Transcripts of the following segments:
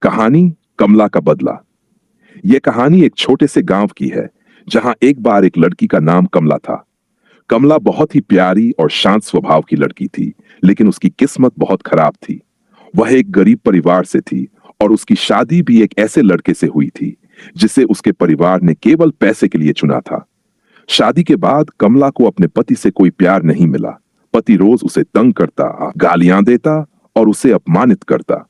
कहानी कमला का बदला। यह कहानी एक छोटे से गांव की है जहां एक बार एक लड़की का नाम कमला था। कमला बहुत ही प्यारी और शांत स्वभाव की लड़की थी, लेकिन उसकी किस्मत बहुत खराब थी। वह एक गरीब परिवार से थी और उसकी शादी भी एक ऐसे लड़के से हुई थी जिसे उसके परिवार ने केवल पैसे के लिए चुना था। शादी के बाद कमला को अपने पति से कोई प्यार नहीं मिला। पति रोज उसे तंग करता, गालियां देता और उसे अपमानित करता।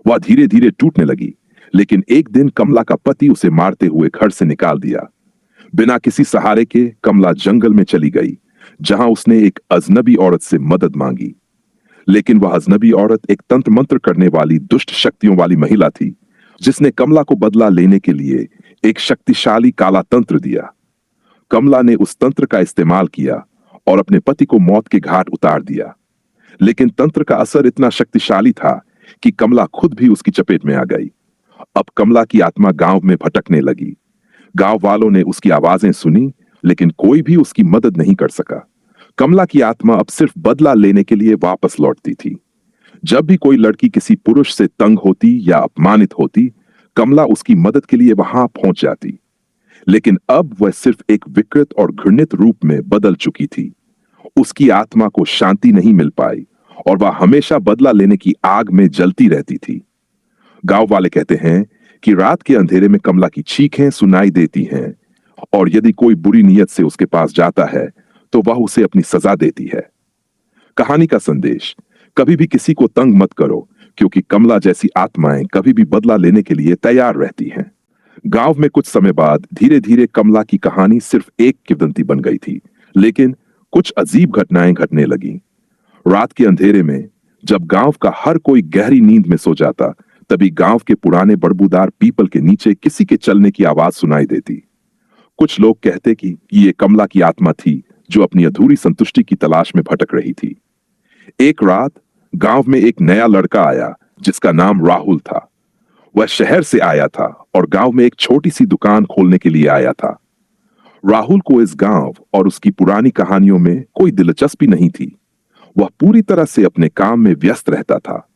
वह धीरे धीरे टूटने लगी, लेकिन एक दिन कमला का पति उसे मारते हुए घर से निकाल दिया। बिना किसी सहारे के कमला जंगल में चली गई, जहां उसने एक अजनबी औरत से मदद मांगी। लेकिन वह अजनबी औरत एक तंत्र मंत्र करने वाली दुष्ट शक्तियों वाली महिला थी, जिसने कमला को बदला लेने के लिए एक शक्तिशाली काला तंत्र दिया। कमला ने उस तंत्र का इस्तेमाल किया और अपने पति को मौत के घाट उतार दिया। लेकिन तंत्र का असर इतना शक्तिशाली था कि कमला खुद भी उसकी चपेट में आ गई। अब कमला की आत्मा गांव में भटकने लगी। गांव वालों ने उसकी आवाजें सुनी, लेकिन कोई भी उसकी मदद नहीं कर सका। कमला की आत्मा अब सिर्फ बदला लेने के लिए वापस लौटती थी। जब भी कोई लड़की किसी पुरुष से तंग होती या अपमानित होती, कमला उसकी मदद के लिए वहां पहुंच जाती। लेकिन अब वह सिर्फ एक विकृत और घृणित रूप में बदल चुकी थी। उसकी आत्मा को शांति नहीं मिल पाई और वह हमेशा बदला लेने की आग में जलती रहती थी। गांव वाले कहते हैं कि रात के अंधेरे में कमला की चीखें सुनाई देती हैं और यदि कोई बुरी नीयत से उसके पास जाता है तो वह उसे अपनी सजा देती है। कहानी का संदेश: कभी भी किसी को तंग मत करो, क्योंकि कमला जैसी आत्माएं कभी भी बदला लेने के लिए तैयार रहती हैं। गांव में कुछ समय बाद धीरे धीरे कमला की कहानी सिर्फ एक किंवदंती बन गई थी, लेकिन कुछ अजीब घटनाएं घटने लगीं। रात के अंधेरे में जब गांव का हर कोई गहरी नींद में सो जाता, तभी गांव के पुराने बड़बूदार पीपल के नीचे किसी के चलने की आवाज सुनाई देती। कुछ लोग कहते कि ये कमला की आत्मा थी जो अपनी अधूरी संतुष्टि की तलाश में भटक रही थी। एक रात गांव में एक नया लड़का आया जिसका नाम राहुल था। वह शहर से आया था और गांव में एक छोटी सी दुकान खोलने के लिए आया था। राहुल को इस गांव और उसकी पुरानी कहानियों में कोई दिलचस्पी नहीं थी। वह पूरी तरह से अपने काम में व्यस्त रहता था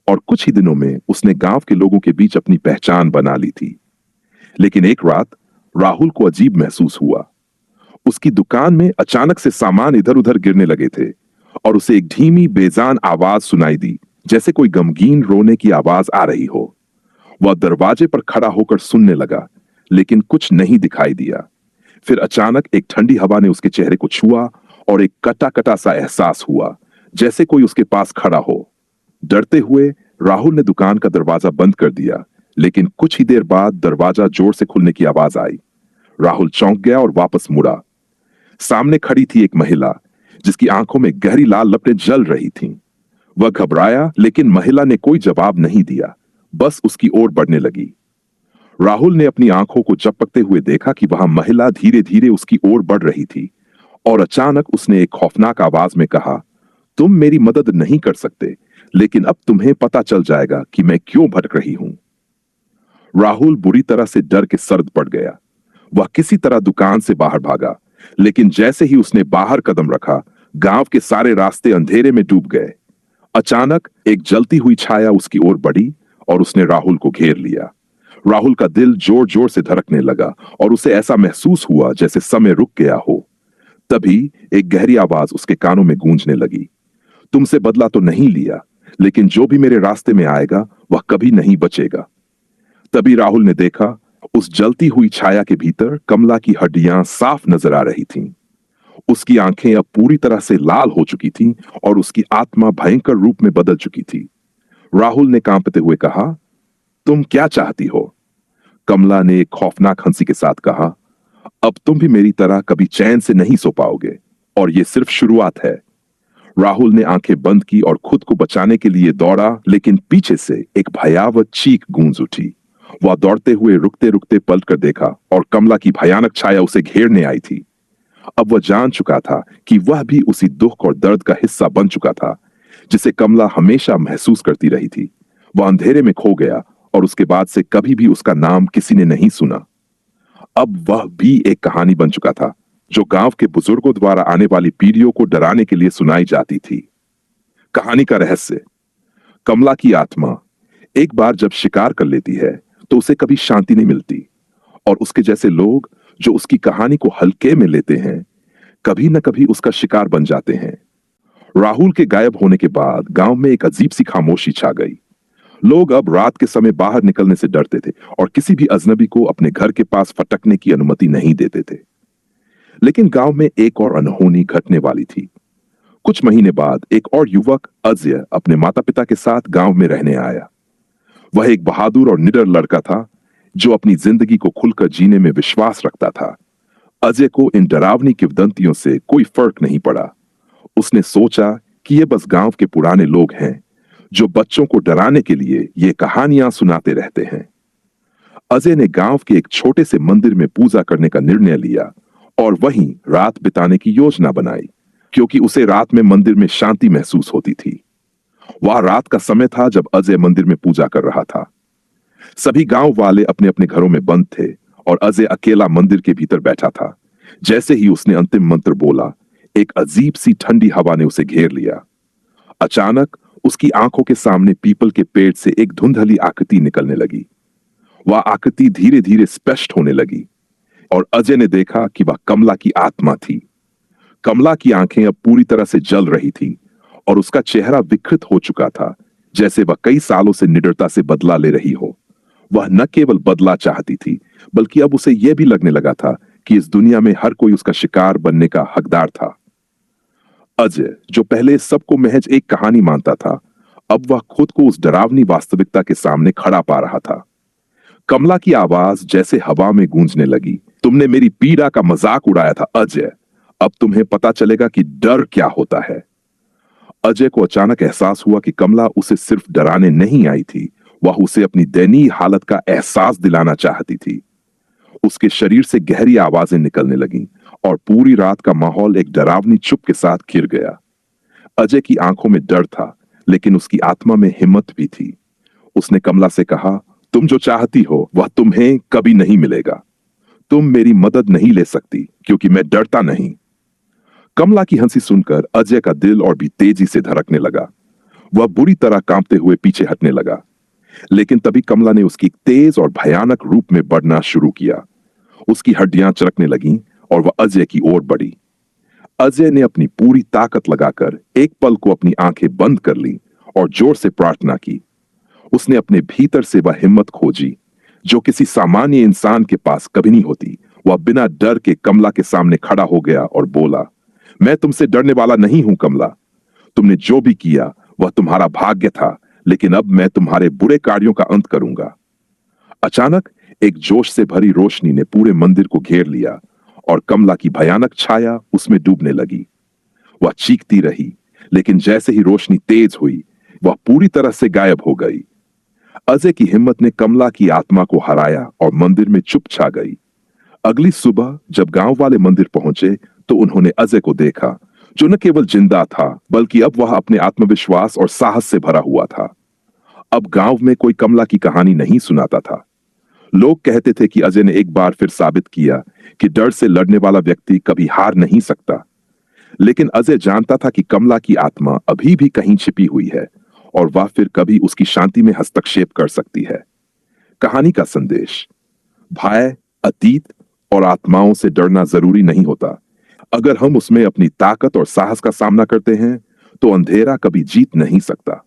और कुछ ही दिनों में उसने गांव के लोगों के बीच अपनी पहचान बना ली थी। लेकिन एक रात राहुल को अजीब महसूस हुआ। उसकी दुकान में अचानक से सामान इधर उधर गिरने लगे थे और उसे एक धीमी बेजान आवाज सुनाई दी, जैसे कोई गमगीन रोने की आवाज आ रही हो। वह दरवाजे पर खड़ा होकर सुनने लगा, लेकिन कुछ नहीं दिखाई दिया। फिर अचानक एक ठंडी हवा ने उसके चेहरे को छुआ और एक कटा कटा सा एहसास हुआ, जैसे कोई उसके पास खड़ा हो। डरते हुए राहुल ने दुकान का दरवाजा बंद कर दिया, लेकिन कुछ ही देर बाद दरवाजा जोर से खुलने की आवाज आई। राहुल चौंक गया और वापस मुड़ा। सामने खड़ी थी एक महिला जिसकी आंखों में गहरी लाल लपटें जल रही थीं। वह घबराया, लेकिन महिला ने कोई जवाब नहीं दिया, बस उसकी ओर बढ़ने लगी। राहुल ने अपनी आंखों को झपकते हुए देखा कि वह महिला धीरे धीरे उसकी ओर बढ़ रही थी और अचानक उसने एक खौफनाक आवाज में कहा, तुम मेरी मदद नहीं कर सकते, लेकिन अब तुम्हें पता चल जाएगा कि मैं क्यों भटक रही हूं। राहुल बुरी तरह से डर के सर्द पड़ गया। वह किसी तरह दुकान से बाहर भागा, लेकिन जैसे ही उसने बाहर कदम रखा, गांव के सारे रास्ते अंधेरे में डूब गए। अचानक एक जलती हुई छाया उसकी ओर बढ़ी और उसने राहुल को घेर लिया। राहुल का दिल जोर जोर से धड़कने लगा और उसे ऐसा महसूस हुआ जैसे समय रुक गया हो। तभी एक गहरी आवाज उसके कानों में गूंजने लगी, तुमसे बदला तो नहीं लिया, लेकिन जो भी मेरे रास्ते में आएगा वह कभी नहीं बचेगा। तभी राहुल ने देखा, उस जलती हुई छाया के भीतर कमला की हड्डियां साफ नजर आ रही थीं। उसकी आंखें अब पूरी तरह से लाल हो चुकी थीं और उसकी आत्मा भयंकर रूप में बदल चुकी थी। राहुल ने कांपते हुए कहा, तुम क्या चाहती हो? कमला ने एक खौफनाक हंसी के साथ कहा, अब तुम भी मेरी तरह कभी चैन से नहीं सो पाओगे, और ये सिर्फ शुरुआत है। राहुल ने आंखें बंद की और खुद को बचाने के लिए दौड़ा, लेकिन पीछे से एक भयावह चीख गूंज उठी। वह दौड़ते हुए रुकते रुकते पलट कर देखा और कमला की भयानक छाया उसे घेरने आई थी। अब वह जान चुका था कि वह भी उसी दुख और दर्द का हिस्सा बन चुका था जिसे कमला हमेशा महसूस करती रही थी। वह अंधेरे में खो गया और उसके बाद से कभी भी उसका नाम किसी ने नहीं सुना। अब वह भी एक कहानी बन चुका था जो गांव के बुजुर्गों द्वारा आने वाली पीढ़ियों को डराने के लिए सुनाई जाती थी। कहानी का रहस्य: कमला की आत्मा एक बार जब शिकार कर लेती है तो उसे कभी शांति नहीं मिलती, और उसके जैसे लोग जो उसकी कहानी को हल्के में लेते हैं कभी न कभी उसका शिकार बन जाते हैं। राहुल के गायब होने के बाद गांव में एक अजीब सी खामोशी छा गई। लोग अब रात के समय बाहर निकलने से डरते थे और किसी भी अजनबी को अपने घर के पास फटकने की अनुमति नहीं देते थे। लेकिन गांव में एक और अनहोनी घटने वाली थी। कुछ महीने बाद एक और युवक अजय अपने माता पिता के साथ गांव में रहने आया। वह एक बहादुर और निडर लड़का था जो अपनी जिंदगी को खुलकर जीने में विश्वास रखता था। अजय को इन डरावनी किंवदंतियों से कोई फर्क नहीं पड़ा। उसने सोचा कि ये बस गांव के पुराने लोग हैं जो बच्चों को डराने के लिए ये कहानियां सुनाते रहते हैं। अजय ने गांव के एक छोटे से मंदिर में पूजा करने का निर्णय लिया और वहीं रात बिताने की योजना बनाई, क्योंकि उसे रात में मंदिर में शांति महसूस होती थी। वह रात का समय था जब अजय मंदिर में पूजा कर रहा था। सभी गांव वाले अपने अपने घरों में बंद थे और अजय अकेला मंदिर के भीतर बैठा था। जैसे ही उसने अंतिम मंत्र बोला, एक अजीब सी ठंडी हवा ने उसे घेर लिया। अचानक उसकी आंखों के सामने पीपल के पेड़ से एक धुंधली आकृति निकलने लगी। वह आकृति धीरे धीरे स्पष्ट होने लगी और अजय ने देखा कि वह कमला की आत्मा थी। कमला की आंखें अब पूरी तरह से जल रही थी और उसका चेहरा विकृत हो चुका था, जैसे वह कई सालों से निडरता से बदला ले रही हो। वह न केवल बदला चाहती थी, बल्कि अब उसे यह भी लगने लगा था कि इस दुनिया में हर कोई उसका शिकार बनने का हकदार था। अजय, जो पहले सबको महज एक कहानी मानता था, अब वह खुद को उस डरावनी वास्तविकता के सामने खड़ा पा रहा था। कमला की आवाज जैसे हवा में गूंजने लगी, तुमने मेरी पीड़ा का मजाक उड़ाया था अजय, अब तुम्हें पता चलेगा कि डर क्या होता है। अजय को अचानक एहसास हुआ कि कमला उसे सिर्फ डराने नहीं आई थी, वह उसे अपनी दयनीय हालत का एहसास दिलाना चाहती थी। उसके शरीर से गहरी आवाजें निकलने लगीं और पूरी रात का माहौल एक डरावनी चुप के साथ घिर गया। अजय की आंखों में डर था, लेकिन उसकी आत्मा में हिम्मत भी थी। उसने कमला से कहा, तुम जो चाहती हो वह तुम्हें कभी नहीं मिलेगा। तुम मेरी मदद नहीं ले सकती क्योंकि मैं डरता नहीं। कमला की हंसी सुनकर अजय का दिल और भी तेजी से धड़कने लगा। वह बुरी तरह कांपते हुए पीछे हटने लगा, लेकिन तभी कमला ने उसकी तेज और भयानक रूप में बढ़ना शुरू किया। उसकी हड्डियां चरकने लगीं और वह अजय की ओर बढ़ी। अजय ने अपनी पूरी ताकत लगाकर एक पल को अपनी आंखें बंद कर ली और जोर से प्रार्थना की। उसने अपने भीतर से वह हिम्मत खोजी जो किसी सामान्य इंसान के पास कभी नहीं होती। वह बिना डर के कमला के सामने खड़ा हो गया और बोला, मैं तुमसे डरने वाला नहीं हूं कमला। तुमने जो भी किया वह तुम्हारा भाग्य था, लेकिन अब मैं तुम्हारे बुरे कार्यों का अंत करूंगा। अचानक एक जोश से भरी रोशनी ने पूरे मंदिर को घेर लिया और कमला की भयानक छाया उसमें डूबने लगी। वह चीखती रही, लेकिन जैसे ही रोशनी तेज हुई, वह पूरी तरह से गायब हो गई। अजय की हिम्मत ने कमला की आत्मा को हराया और मंदिर में चुप छा गई। अगली सुबह जब गांव वाले मंदिर पहुंचे तो उन्होंने अजय को देखा, जो न केवल जिंदा था बल्कि अब वह अपने आत्मविश्वास और साहस से भरा हुआ था। अब गांव में कोई कमला की कहानी नहीं सुनाता था। लोग कहते थे कि अजय ने एक बार फिर साबित किया कि डर से लड़ने वाला व्यक्ति कभी हार नहीं सकता। लेकिन अजय जानता था कि कमला की आत्मा अभी भी कहीं छिपी हुई है और वह फिर कभी उसकी शांति में हस्तक्षेप कर सकती है। कहानी का संदेश: भय, अतीत और आत्माओं से डरना जरूरी नहीं होता। अगर हम उसमें अपनी ताकत और साहस का सामना करते हैं तो अंधेरा कभी जीत नहीं सकता।